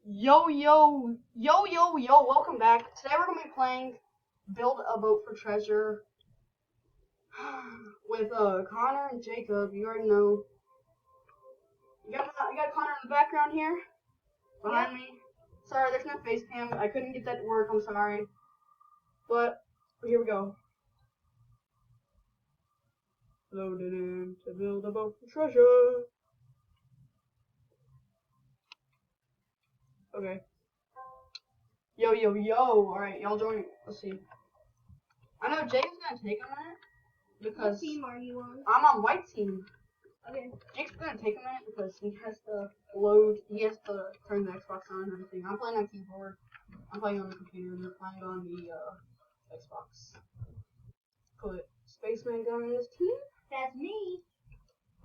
Yo, welcome back. Today we're going to be playing Build a Boat for Treasure with Connor and Jacob. You already know. You got Connor in the background here, behind me. Sorry, there's no face cam. I couldn't get that to work, I'm sorry. But, here we go. Loaded in to build a boat for treasure. Okay. Yo. Alright, y'all join me. Let's see. I know Jake's gonna take a minute because What team are you on? I'm on white team. Okay. Jake's gonna take a minute because he has to turn the Xbox on and everything. I'm playing on keyboard. I'm playing on the computer and they're playing on the Xbox. Put Spaceman down in this team. That's me.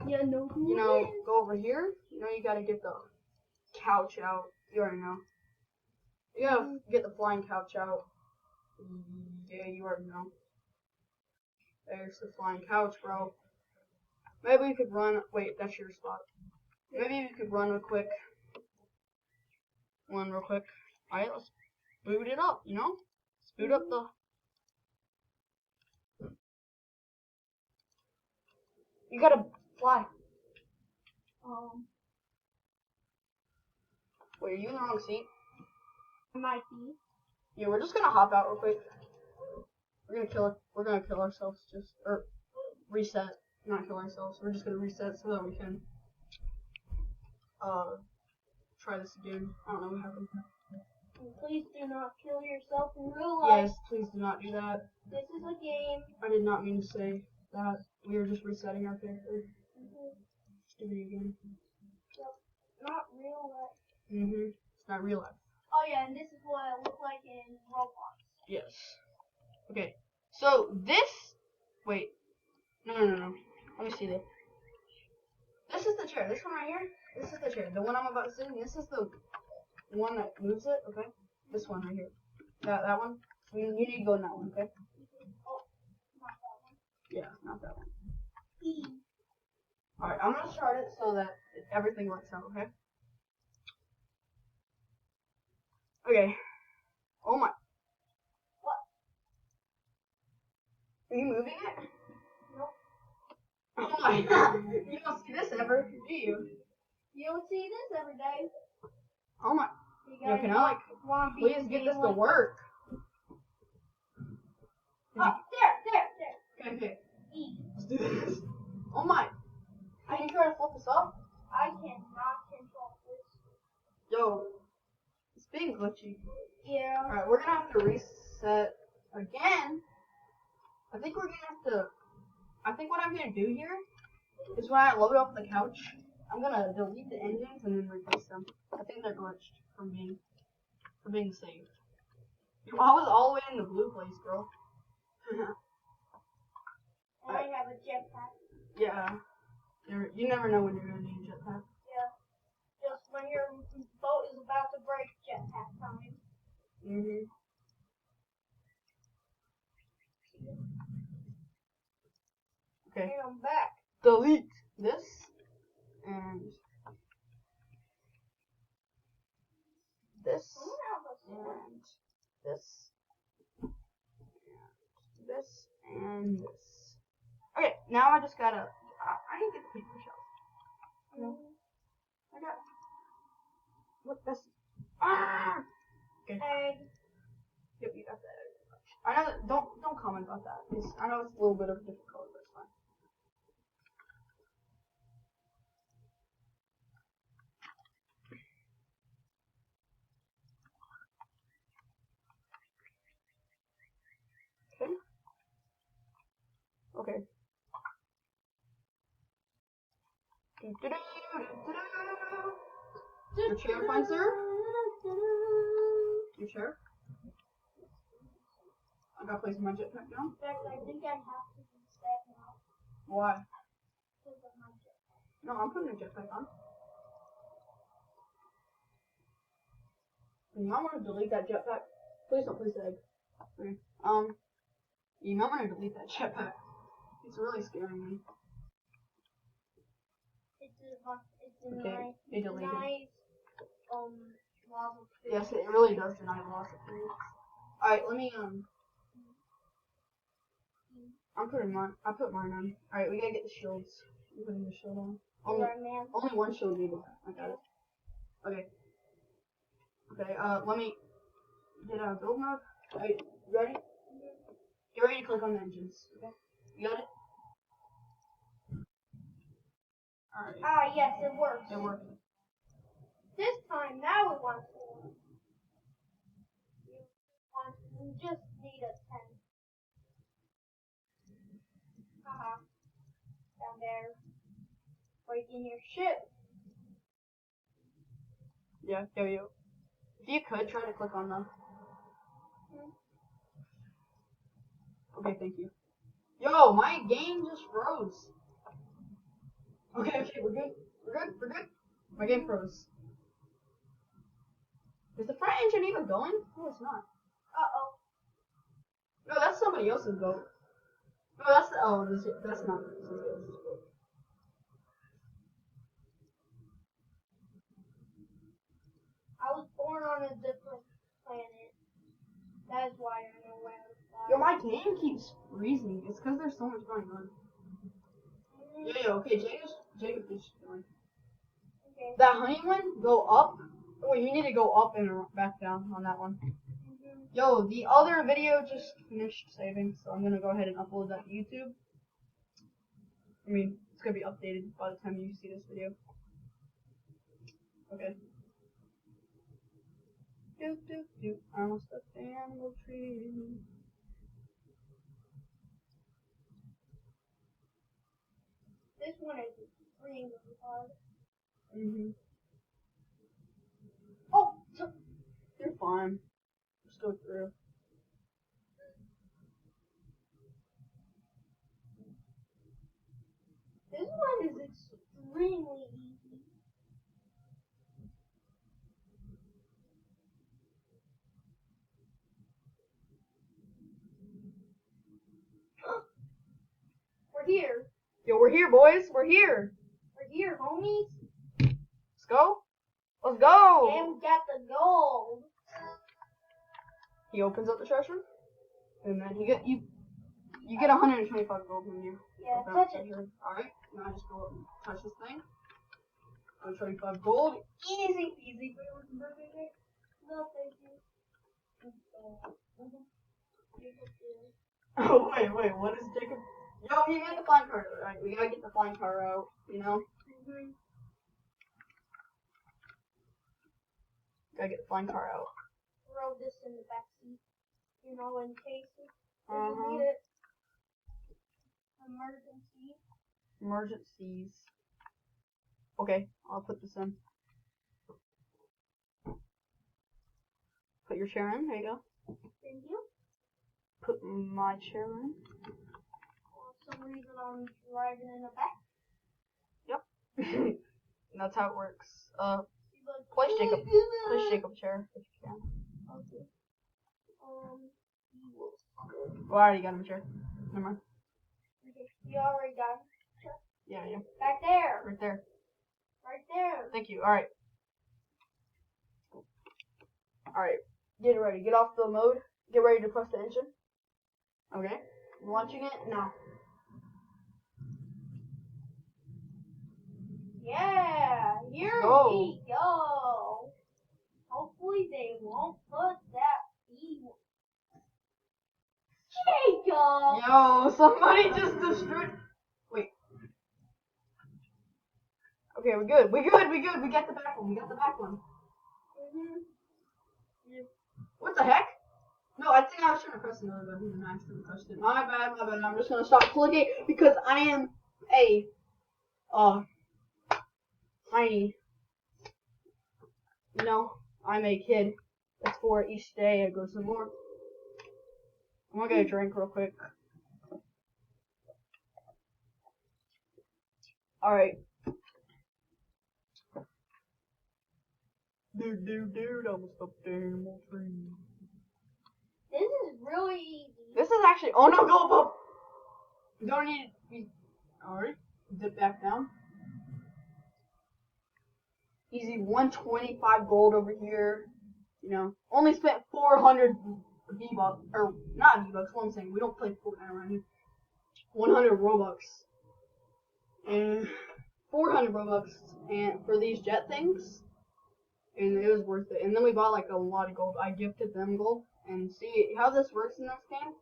You know who You know, it is. go over here. You know, you gotta get the couch out. You already know. You gotta get the flying couch out. Yeah, you already know. There's the flying couch, bro. Maybe we could run. Wait, that's your spot. Maybe we could run real quick. Alright, let's boot it up, you know? Let's boot up the... You gotta fly. Wait, are you in the wrong seat? Might be. Yeah, we're just gonna hop out real quick. We're gonna kill ourselves or reset. Not kill ourselves. We're just gonna reset so that we can try this again. I don't know what happened. Please do not kill yourself in real life. Yes, please do not do that. This is a game. I did not mean to say that. We are just resetting our character. Just do it again. Not real life. It's not real life. Oh yeah, and this is what I look like in Roblox. Yes. Okay. So this. Wait. No. Let me see this. This is the chair. This one right here. This is the chair. The one I'm about to sit in. This is the one that moves it. Okay. This one right here. That one. You need to go in that one. Okay. Oh, not that one. Yeah, not that one. E. All right. I'm gonna start it so that everything works out. Okay. Okay. Oh my. What? Are you moving it? Nope. Oh my god. You don't see this ever, do you? You don't see this every day. Oh my. You Yo, can I please get this to work? Oh, there. Okay. E. Let's do this. Oh my. Can you try to flip this up? I cannot control this. Yo. It's being glitchy. Yeah. Alright, we're gonna have to reset again. I think what I'm gonna do here is when I load up the couch, I'm gonna delete the engines and then replace them. I think they're glitched from being saved. I was all the way in the blue place, bro. And I have a jetpack. Yeah. You never know when you're gonna need a jetpack. Yeah. Just when your boat is about to break, jetpack time. Okay. And I'm back. Delete this and this and this and this and this. Okay, now I just gotta. I need to get the paper shelf. No, I got. What this? Ah. Okay. Egg. Yep, you got that. I know that. Don't comment about that. I know it's a little bit of a different color, but it's fine. Okay. Your chair, fine sir? Your chair? I gotta place my jetpack down. In fact, I think I have to reset now. Why? Because of my jetpack. No, I'm putting a jetpack on. You might want to delete that jetpack. Please don't place the egg. Okay. You might want to delete that jetpack. It's really scaring me. It's a Okay, nice, they deleted. nice loss of food. Yes, it really does deny loss of food. Alright, let me, I put mine on. Alright, we gotta get the shields. I'm putting the shield on. Alright, man. Only one shield needed. I got it. Okay. Okay, let me get out of build mode. Alright, you ready? Get ready to click on the engines. Okay? You got it? Alright. Ah, yes, it works. It worked. This time, now we want to. We just need a 10. Haha. Down there. Breaking your ship. Yeah, there you go. If you could, try to click on them. Okay, thank you. Yo, my game just froze. Okay, we're good. We're good. My game froze. Is the front engine even going? No, it's not. Uh-oh. No, that's somebody else's boat. No, that's that's not somebody else's boat. I was born on a different planet. That is why I know where to fly. Yo, my game keeps freezing. It's because there's so much going on. Yeah, okay, Jacob is going. Okay. That honey one, go up. Oh, you need to go up and back down on that one. Yo, the other video just finished saving, so I'm gonna go ahead and upload that to YouTube. I mean, it's gonna be updated by the time you see this video. Okay. I almost a animal tree. This one is extremely hard. Oh, you're fine. Just go through. This one is extremely easy. We're here. Yo, we're here, boys. We're here. We're here, homies. Let's go. Let's go. And we got the gold. He opens up the treasure, and then you get 125 gold when you Yeah, open up touch the it. treasure. All right. Now I just go up and touch this thing. 125 gold. Easy peasy. No, thank you. Oh wait, what is Jacob? Yo, he made the flying car. Right, we gotta get the flying car out. You know. Gotta get the flying car out. Throw this in the back seat. You know, in case if Uh-huh. you need it. Emergency. Emergencies. Okay, I'll put this in. Put your chair in. There you go. Thank you. Put my chair in. For some reason I'm driving in the back. Yep. That's how it works. She's like, Place Jacob chair if you can. Okay. Well, I already got him a chair. Never mind. Okay, you already got it. Yeah. Back there. Right there. Right there. Thank you. Alright. Alright. Get ready. Get off the mode. Get ready to press the engine. Okay. Launching it now. Yeah. Here Go. we go. Hopefully they won't put that E. Jacob. Yo, somebody just destroyed. Wait. Okay, we're good. We got the back one. What the heck? No, I think I was trying to press another button and I accidentally pressed it. My bad. I'm just gonna stop clicking because I am a tiny. I'm a kid. That's for each day I go some more. I'm gonna get a drink real quick. Alright. Dude, I almost up the animal tree. This is really easy. This is actually. Oh no, go up! You don't need to be. Alright. Dip back down. Easy 125 gold over here. You know, only spent 400 V-Bucks, or not V-Bucks, what I'm saying, we don't play Fortnite around here. 100 Robux. And 400 Robux and for these jet things. And it was worth it. And then we bought like a lot of gold. I gifted them gold. And see how this works in this game?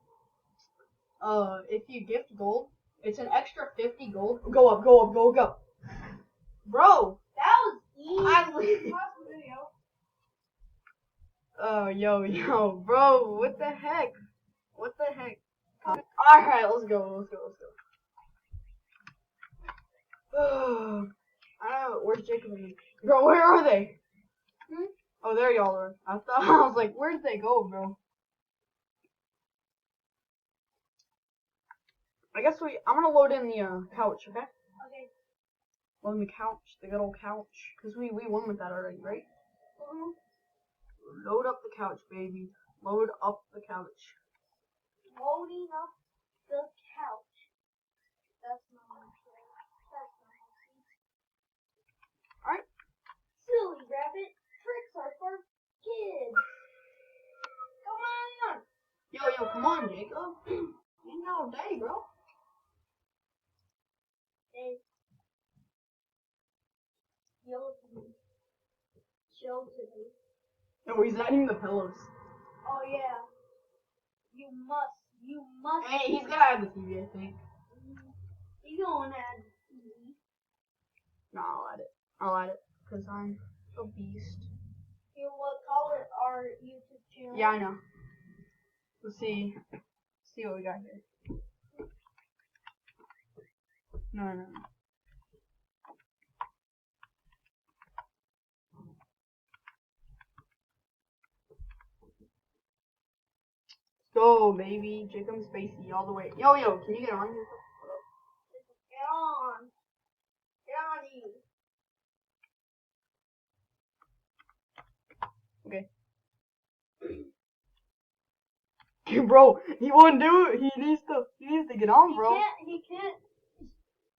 If you gift gold, it's an extra 50 gold. Go up, go up, go, go. Bro! That was easy. I Pause the video. Oh, yo, bro, what the heck? What the heck? Alright, let's go. I don't know, where's Jacob and me? Bro, where are they? Oh, there y'all are. I was like, where'd they go, bro? I guess I'm gonna load in the couch, okay? Okay. Load in the couch, the good old couch. Cause we won with that already, right? Load up the couch, baby. Load up the couch. Loading up the couch. That's not my place. That's not my seat. Alright. Silly rabbit. Tricks are for kids. Come on. Yo, come on, Jacob. Ain't no day, bro. Hey. Chill to me. No, he's adding the pillows. Oh yeah. You must. Hey, he's gonna add the TV, I think. You don't add TV. No, I'll add it. Cause I'm a beast. You will call it our YouTube channel. Yeah, I know. Let's see what we got here. No. Go, baby. Jacob Spacey all the way. Yo, can you get on here? Get on. Okay. Bro, he won't do it. He needs to get on, bro. He can't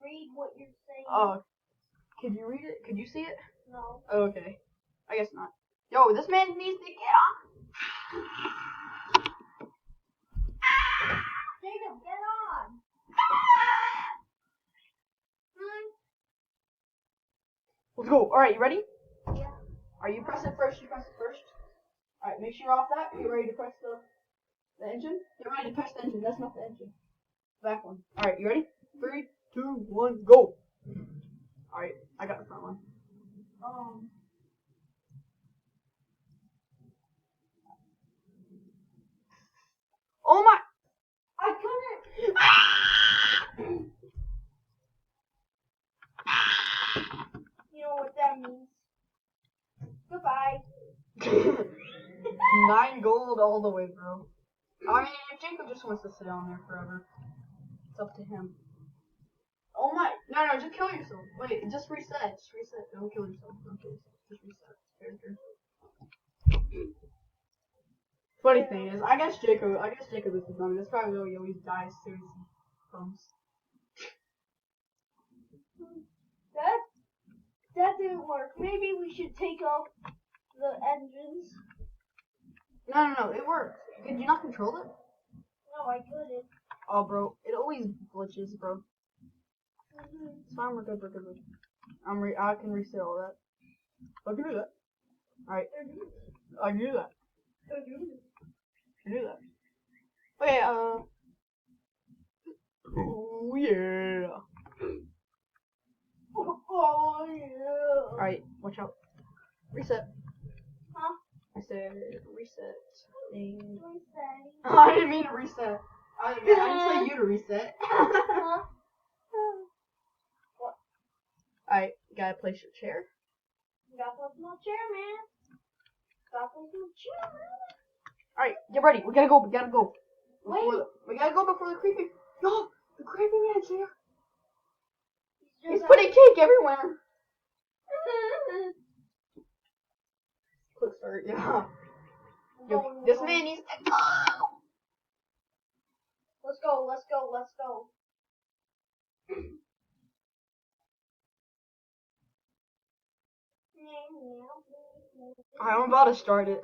read what you're saying. Oh. Could you read it? Could you see it? No. Oh, okay. I guess not. Yo, this man needs to get on. Jacob, get on. Let's go. Alright, you ready? Yeah. Alright, you press it first. Alright, make sure you're off that. Get ready to press the engine. Get ready to press the engine. That's not the engine. Back one. Alright, you ready? 3, 2, 1, go. Alright, I got the front one. Oh my! I couldn't. You know what that means. Goodbye. 9 gold all the way, bro. I mean, if Jacob just wants to sit on there forever, it's up to him. Oh my! No, just kill yourself. Wait, just reset. Don't kill yourself. Just reset. Funny thing is, I guess Jacob is the dummy. That's probably why he always dies as soon as he comes. That didn't work. Maybe we should take off the engines. No, it worked. Did you not control it? No, I couldn't. Oh, bro, it always glitches, bro. It's fine, we're good. I can reset all that. I can do that. Alright. I can do that. Okay, oh yeah. Oh yeah. Alright, watch out. Reset. Huh? I said reset. Resetting. I didn't mean to reset. I didn't tell you to reset. Huh? What? Alright, gotta place your chair. You gotta place my chair, man. Gotta place my chair, man. Alright, get ready. We gotta go. Wait. We gotta go before the creepy. No, the creepy man's here. He's just putting cake everywhere. Quick start, yeah. Yo, this man needs to go. Let's go. I'm about to start it.